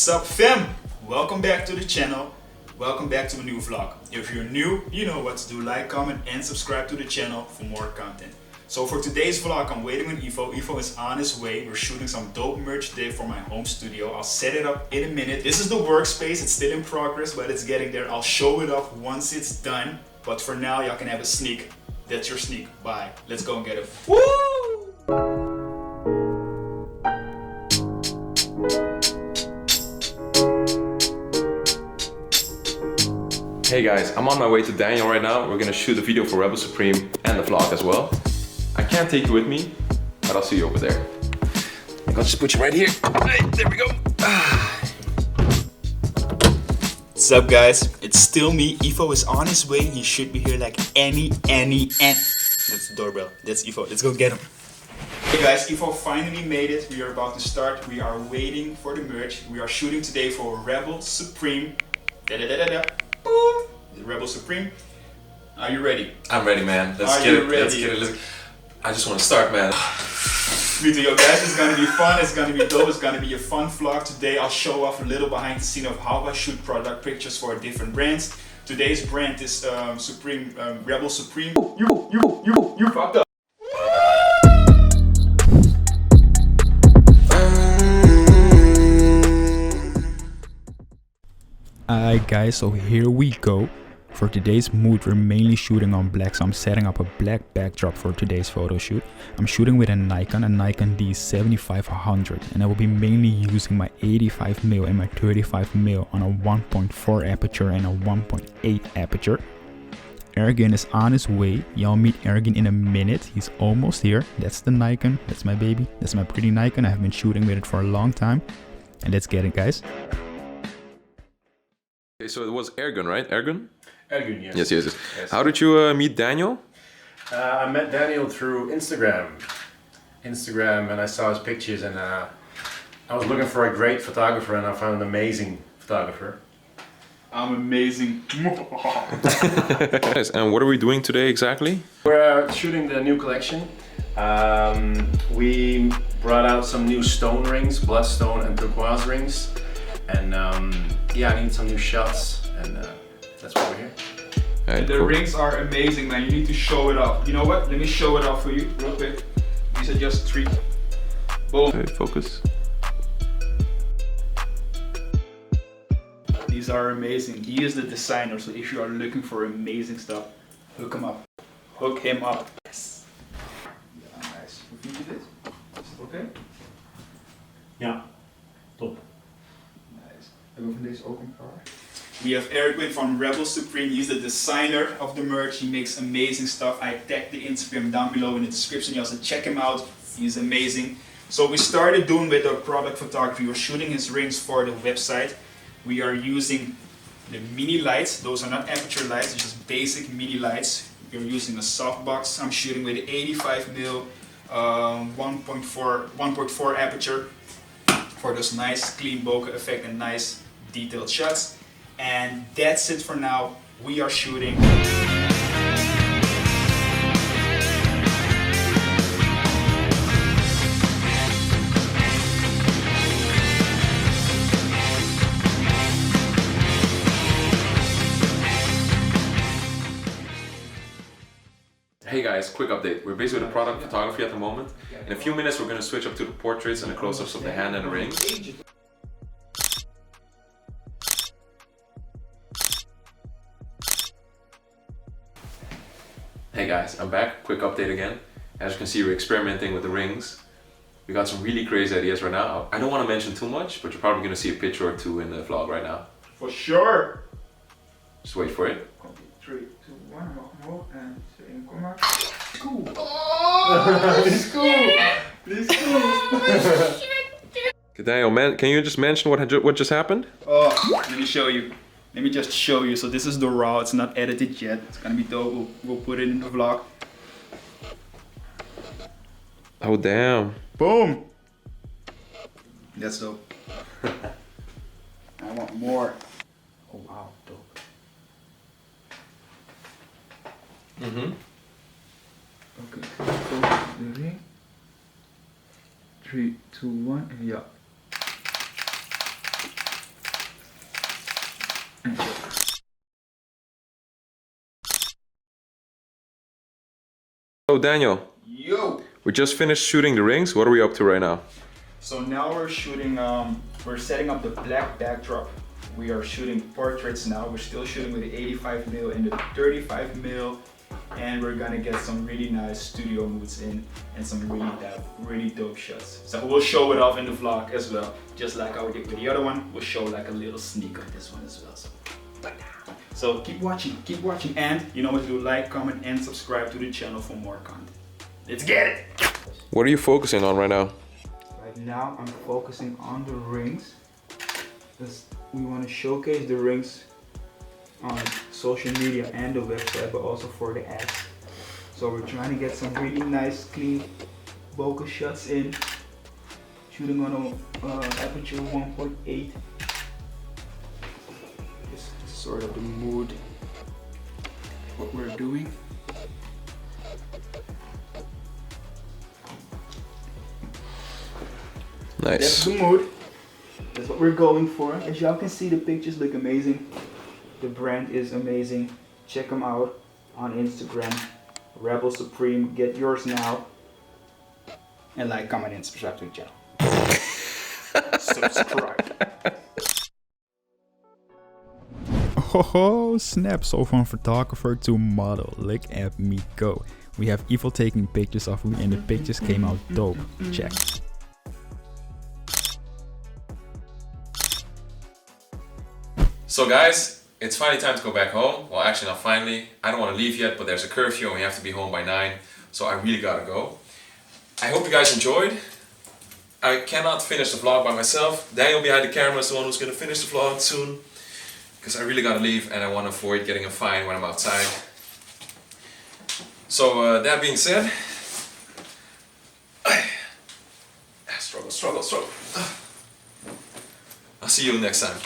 Supp Famm, welcome back to the channel. Welcome back to a new vlog. If you're new, you know what to do. Like, comment and subscribe to the channel for more content. So for today's vlog, I'm waiting on Ivo. Ivo is on his way. We're shooting some dope merch today for my home studio. I'll set it up in a minute. This is the workspace. It's still in progress, but it's getting there. I'll show it off once it's done. But for now, y'all can have a sneak. That's your sneak. Bye. Let's go and get it. Woo! Hey guys, I'm on my way to Daniel right now. We're gonna shoot a video for Rebelsupreme and the vlog as well. I can't take you with me, but I'll see you over there. I'll just put you right here. Hey, there we go. What's up guys? It's still me. Ivo is on his way. He should be here like any. That's the doorbell. That's Ivo. Let's go get him. Hey guys, Ivo finally made it. We are about to start. We are waiting for the merch. We are shooting today for Rebelsupreme. Boom! The Rebelsupreme. Are you ready? I'm ready, man. Let's get it. I just want to start, man. Me too, yo guys. It's gonna be fun. It's gonna be dope. It's gonna be a fun vlog today. I'll show off a little behind the scene of how I shoot product pictures for different brands. Today's brand is Rebelsupreme. You fucked up. Alright guys, so here we go. For today's mood, we're mainly shooting on black, so I'm setting up a black backdrop for today's photo shoot. I'm shooting with a Nikon D7500, and I will be mainly using my 85mm and my 35mm on a 1.4 aperture and a 1.8 aperture. Ergen is on his way. Y'all meet Ergen in a minute. He's almost here. That's the Nikon. That's my baby. That's my pretty Nikon. I have been shooting with it for a long time. And let's get it, guys. Okay, so it was Ergen, right? Ergen? Ergen, yes. Yes. How did you meet Daniel? I met Daniel through Instagram, and I saw his pictures, and I was looking for a great photographer, and I found an amazing photographer. I'm amazing. Nice. And what are we doing today exactly? We're shooting the new collection. We brought out some new stone rings, bloodstone and turquoise rings, and yeah, I need some new shots, and that's why we're here. And the rings are amazing, man. You need to show it off. You know what? Let me show it off for you real quick. These are just 3. Boom. Okay, focus. These are amazing. He is the designer, so if you are looking for amazing stuff, hook him up. Hook him up. Yes. Yeah, nice. Hoe vind je dit? Is het oké? Ja, top. Nice. Hebben we van deze ook een paar? We have Ergen from Rebelsupreme. He's the designer of the merch. He makes amazing stuff. I tagged the Instagram down below in the description. You also check him out. He's amazing. So we started doing with our product photography. We're shooting his rings for the website. We are using the mini lights. Those are not aperture lights, it's just basic mini lights. We're using a softbox. I'm shooting with an 85mm 1.4 aperture for those nice clean bokeh effect and nice detailed shots. And that's it for now. We are shooting. Hey guys, quick update. We're busy with the product photography at the moment. In a few minutes we're going to switch up to the portraits and the close-ups of the hand and the ring. Hey guys, I'm back. Quick update again. As you can see, we're experimenting with the rings. We got some really crazy ideas right now. I don't want to mention too much, but you're probably going to see a picture or two in the vlog right now. For sure! Just wait for it. 3, 2, 1, nog omhoog en 2, kom maar. Cool! Oh, Dit is cool! Dit is cool! Okay, Daniel, man, can you just mention what just happened? Oh, let me show you. Let me just show you. So this is the raw. It's not edited yet. It's gonna be dope. We'll put it in the vlog. Oh, damn. Boom! That's dope. I want more. Oh wow, dope. Mm-hmm. Okay, focus the ring. 3, 2, 1, and yeah. So Daniel, Yo! we just finished shooting the rings. What are we up to right now? So now we're shooting, we're setting up the black backdrop. We are shooting portraits now. We're still shooting with the 85mm and the 35mm. And we're gonna get some really nice studio moods in and some really dope shots. So we'll show it off in the vlog as well. Just like how we did with the other one, we'll show like a little sneak of this one as well. So keep watching, and you know what to do, like, comment, and subscribe to the channel for more content. Let's get it! What are you focusing on right now? Right now I'm focusing on the rings, because we want to showcase the rings on social media and the website, but also for the ads. So we're trying to get some really nice, clean bokeh shots in. Shooting on a aperture 1.8. This is sort of the mood, what we're doing. Nice. That's the mood. That's what we're going for. As y'all can see, the pictures look amazing. The brand is amazing. Check them out on Instagram. Rebelsupreme. Get yours now. And like, comment, and subscribe to the channel. Subscribe. Oh snap, so from photographer to model, look at me go. We have Evil taking pictures of me and the pictures came out dope. Check. So guys, it's finally time to go back home. Well, actually not finally. I don't want to leave yet, but there's a curfew and we have to be home by 9. So I really gotta go. I hope you guys enjoyed. I cannot finish the vlog by myself. Daniel behind the camera is the one who's gonna finish the vlog soon. Because I really gotta leave and I want to avoid getting a fine when I'm outside. So that being said, struggle. I'll see you next time.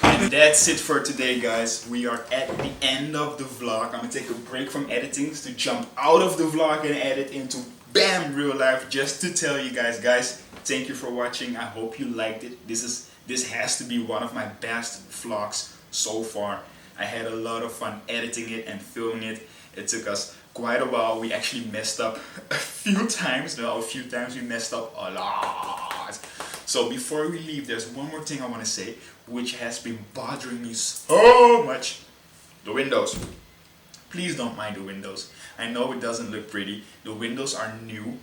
And that's it for today, guys. We are at the end of the vlog. I'm gonna take a break from editing to jump out of the vlog and edit into BAM! Real life, just to tell you guys, thank you for watching. I hope you liked it. This has to be one of my best vlogs so far. I had a lot of fun editing it and filming it. It took us quite a while. We actually messed up a few times. We messed up a lot. So before we leave, there's one more thing I want to say, which has been bothering me so much. The windows. Please don't mind the windows. I know it doesn't look pretty. The windows are new.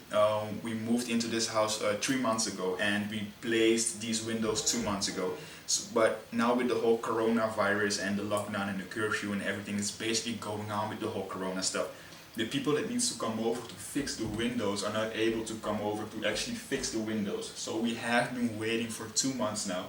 We moved into this house 3 months ago and we placed these windows 2 months ago. But now with the whole coronavirus and the lockdown and the curfew and everything is basically going on with the whole corona stuff, the people that needs to come over to fix the windows are not able to come over to actually fix the windows. So we have been waiting for 2 months now.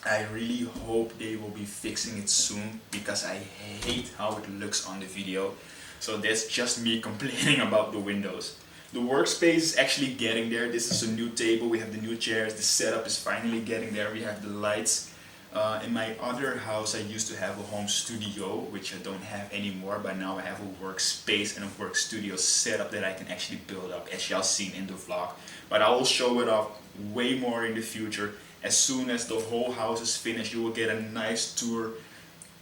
I really hope they will be fixing it soon because I hate how it looks on the video. So that's just me complaining about the windows. The workspace is actually getting there. This is a new table, we have the new chairs, the setup is finally getting there, we have the lights. In my other house I used to have a home studio, which I don't have anymore, but now I have a workspace and a work studio setup that I can actually build up, as y'all seen in the vlog. But I will show it off way more in the future. As soon as the whole house is finished, you will get a nice tour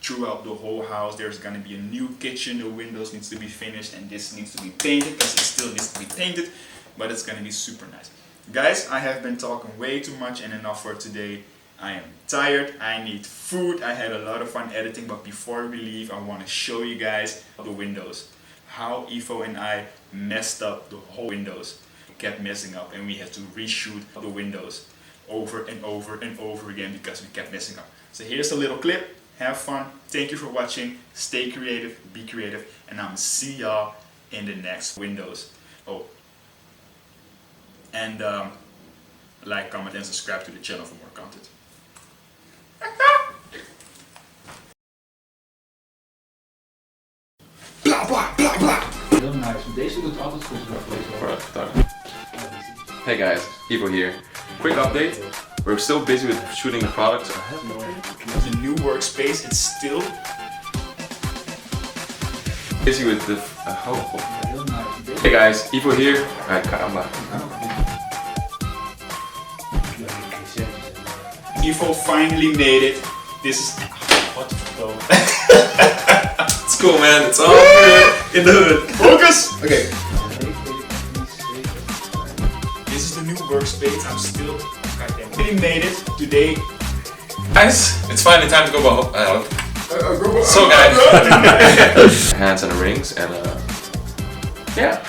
throughout the whole house. There's gonna be a new kitchen, the windows needs to be finished, and this needs to be painted because it still needs to be painted, but it's gonna be super nice. Guys, I have been talking way too much and enough for today. I am tired, I need food. I had a lot of fun editing, but before we leave, I want to show you guys the windows. How Ivo and I messed up the whole windows. It kept messing up and we had to reshoot the windows over and over and over again because we kept messing up. So here's a little clip. Have fun. Thank you for watching. Stay creative, be creative, and I'm gonna see y'all in the next windows. Oh, and like, comment, and subscribe to the channel for more content. Bla bla bla bla. Heel nice. Deze doet altijd goed. Hey guys, Ivo here.Quick update. We're still busy with shooting the products. The new workspace, it's still Busy with the... Hey guys, Ivo here. Alright, caramba. Ivo finally made it. This is what though. It's cool, man. It's all good in the hood. Focus. Okay. This is the new workspace. I'm still goddamn really made it today. Guys, it's finally time to go home. So guys, hands and the rings and yeah.